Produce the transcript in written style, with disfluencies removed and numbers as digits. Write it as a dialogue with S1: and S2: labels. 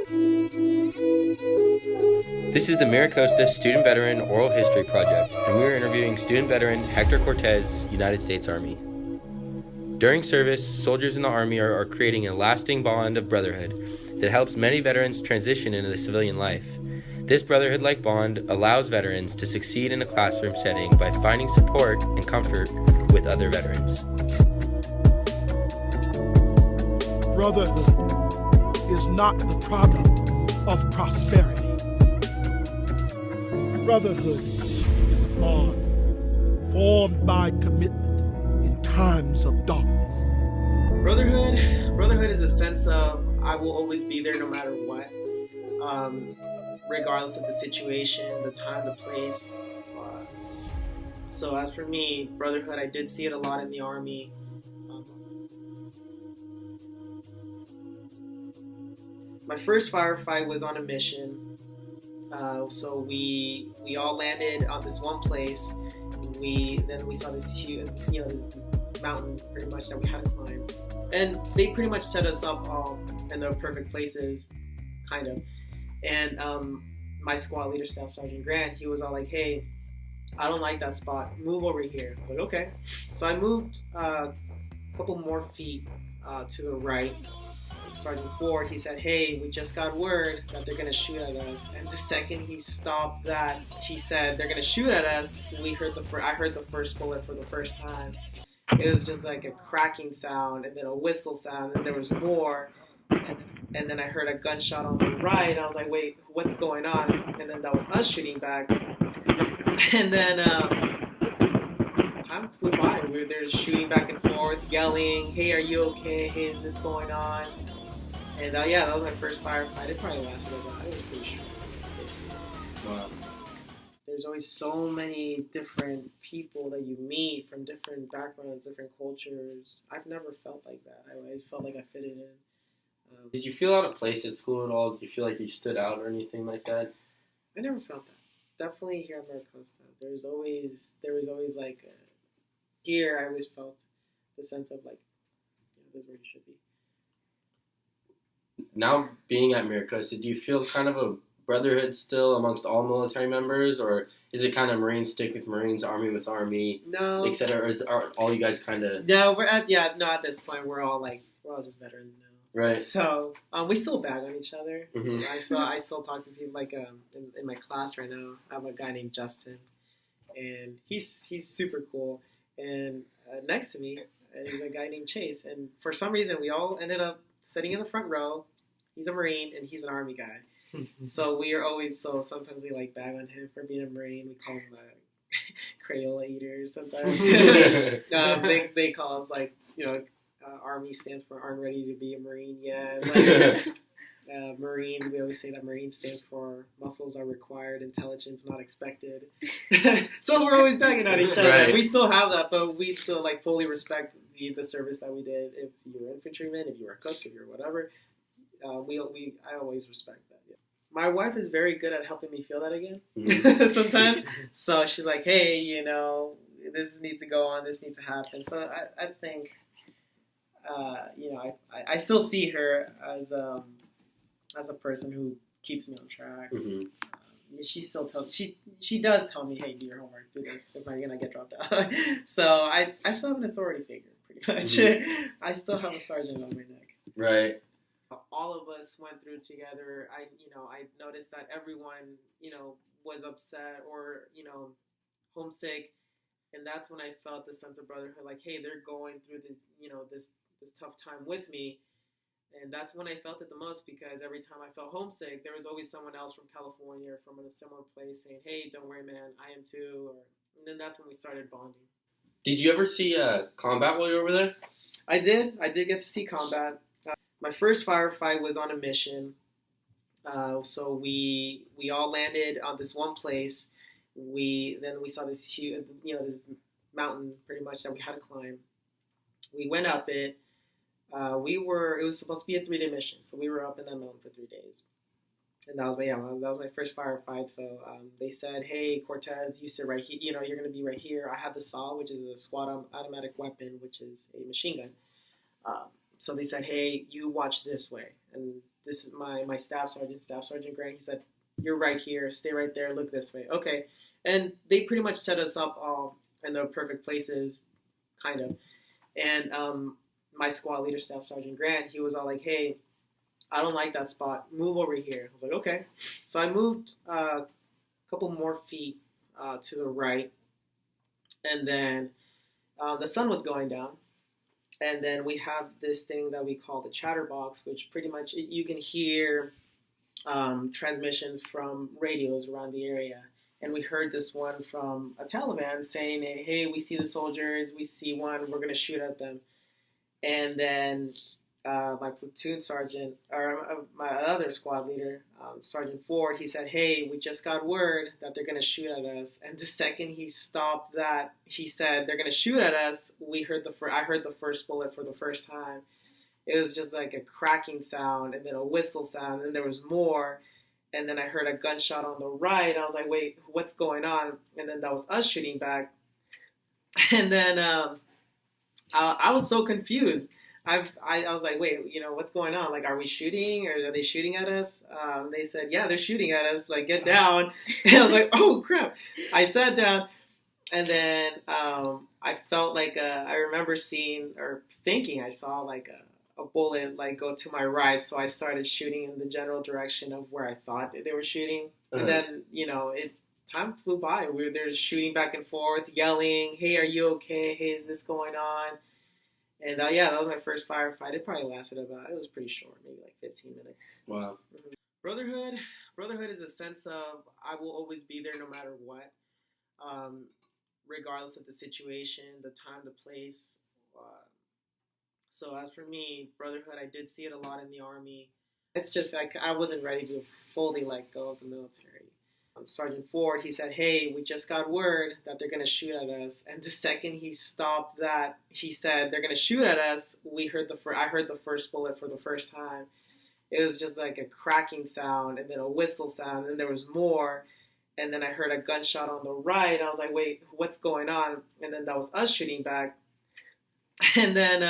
S1: This is the Maricosta Student Veteran Oral History Project, and we are interviewing student veteran Hector Cortez, United States Army. During service, soldiers in the Army are creating a lasting bond of brotherhood that helps many veterans transition into the civilian life. This brotherhood-like bond allows veterans to succeed in a classroom setting by finding support and comfort with other veterans.
S2: Brotherhood is not the product of prosperity. Brotherhood is a bond formed by commitment in times of darkness.
S3: Brotherhood is a sense of I will always be there no matter what, regardless of the situation, the time, the place. So as for me, brotherhood, I did see it a lot in the Army. My first firefight was on a mission. So we all landed on this one place. Then we saw this huge, this mountain pretty much that we had to climb, and they pretty much set us up all in the perfect places, kind of. And my squad leader, Staff Sergeant Grant, he was all like, "Hey, I don't like that spot. Move over here." I was like, "Okay." So I moved a couple more feet to the right. Sergeant Ford, he said, "Hey, we just got word that they're gonna shoot at us." And the second he stopped that, he said, "They're gonna shoot at us." I heard the first bullet for the first time. It was just like a cracking sound, and then a whistle sound, and there was more. And then I heard a gunshot on the right. I was like, "Wait, what's going on?" And then that was us shooting back. And then time flew by. We were there shooting back and forth, yelling, "Hey, are you okay? Hey, is this going on?" And that was my first firefight. It probably lasted about, it was pretty short.
S1: Wow.
S3: There's always so many different people that you meet from different backgrounds, different cultures. I've never felt like that. I always felt like I fitted in.
S1: Did you feel out of place at school at all? Did you feel like you stood out or anything like that?
S3: I never felt that. Definitely here at Maricosta. There was always like, here I always felt the sense of like, this is where you should be.
S1: Now being at Maricosta, do you feel kind of a brotherhood still amongst all military members, or is it kind of Marines stick with Marines, Army with Army,
S3: no,
S1: etc.? Or are all you guys kind of?
S3: No, at this point we're all just veterans now.
S1: Right.
S3: So we still bag on each other.
S1: Mm-hmm.
S3: I still talk to people like in my class right now. I have a guy named Justin, and he's super cool. And next to me is a guy named Chase, and for some reason we all ended up sitting in the front row. He's a Marine and he's an Army guy. So sometimes we like bag on him for being a Marine. We call him Crayola eater sometimes. They call us Army stands for aren't ready to be a Marine yet. Marines, we always say that Marine stands for muscles are required, intelligence not expected. So we're always bagging on each other.
S1: Right.
S3: We still have that, but we still fully respect the service that we did. If you were infantryman, if you were a cook, if you were whatever, I always respect that. Yeah. My wife is very good at helping me feel that again. Mm-hmm. Sometimes. So she's like, "Hey, this needs to go on. This needs to happen." So I think, I still see her as a person who keeps me on track.
S1: Mm-hmm.
S3: She still she does tell me, "Hey, do your homework, do this, if I'm gonna get dropped out." So I still have an authority figure, pretty much. Mm-hmm. I still have a sergeant on my neck.
S1: Right.
S3: All of us went through together. I noticed that everyone, was upset or, homesick. And that's when I felt the sense of brotherhood, like, hey, they're going through this tough time with me. And that's when I felt it the most, because every time I felt homesick, there was always someone else from California or from a similar place saying, "Hey, don't worry, man, I am too." And then that's when we started bonding.
S1: Did you ever see combat while you were over there?
S3: I did get to see combat. My first firefight was on a mission. So we all landed on this one place. Then we saw this huge, this mountain pretty much that we had to climb. We went up it. It was supposed to be a 3-day mission, so we were up in that mountain for 3 days. And that was my first firefight. So they said, "Hey, Cortez, you sit right here. You're going to be right here." I had the SAW, which is a squad automatic weapon, which is a machine gun. So they said, "Hey, you watch this way." And this is my staff sergeant Grant. He said, "You're right here. Stay right there. Look this way." Okay, and they pretty much set us up in the perfect places, kind of. And my squad leader, Staff Sergeant Grant, he was all like, "Hey, I don't like that spot. Move over here." I was like, "Okay." So I moved a couple more feet to the right, and then the sun was going down. And then we have this thing that we call the chatterbox, which pretty much you can hear transmissions from radios around the area. And we heard this one from a Taliban saying, "Hey, we see the soldiers. We see one. We're going to shoot at them." And then my platoon sergeant, or my other squad leader, Sergeant Ford, he said, "Hey, we just got word that they're going to shoot at us." And the second he stopped that, he said, "They're going to shoot at us," I heard the first bullet for the first time. It was just like a cracking sound, and then a whistle sound, and there was more. And then I heard a gunshot on the right. I was like, "Wait, what's going on?" And then that was us shooting back. And then I was so confused. I was like, "Wait, what's going on? Like, are we shooting, or are they shooting at us?" They said, "Yeah, they're shooting at us. Like, get down." And I was like, "Oh crap!" I sat down, and then I felt like I remember seeing or thinking I saw like a bullet like go to my right. So I started shooting in the general direction of where I thought they were shooting. And then time flew by. We were there shooting back and forth, yelling, "Hey, are you okay? Hey, is this going on?" And that was my first firefight. It probably lasted it was pretty short, maybe like 15 minutes.
S1: Wow.
S3: Brotherhood is a sense of I will always be there no matter what, regardless of the situation, the time, the place. So as for me, brotherhood, I did see it a lot in the Army. It's just I wasn't ready to fully let go of the military. Sergeant Ford, he said, "Hey, we just got word that they're going to shoot at us." And the second he stopped that, he said, "They're going to shoot at us." I heard the first bullet for the first time. It was just like a cracking sound, and then a whistle sound, and there was more. And then I heard a gunshot on the right. I was like, "Wait, what's going on?" And then that was us shooting back. And then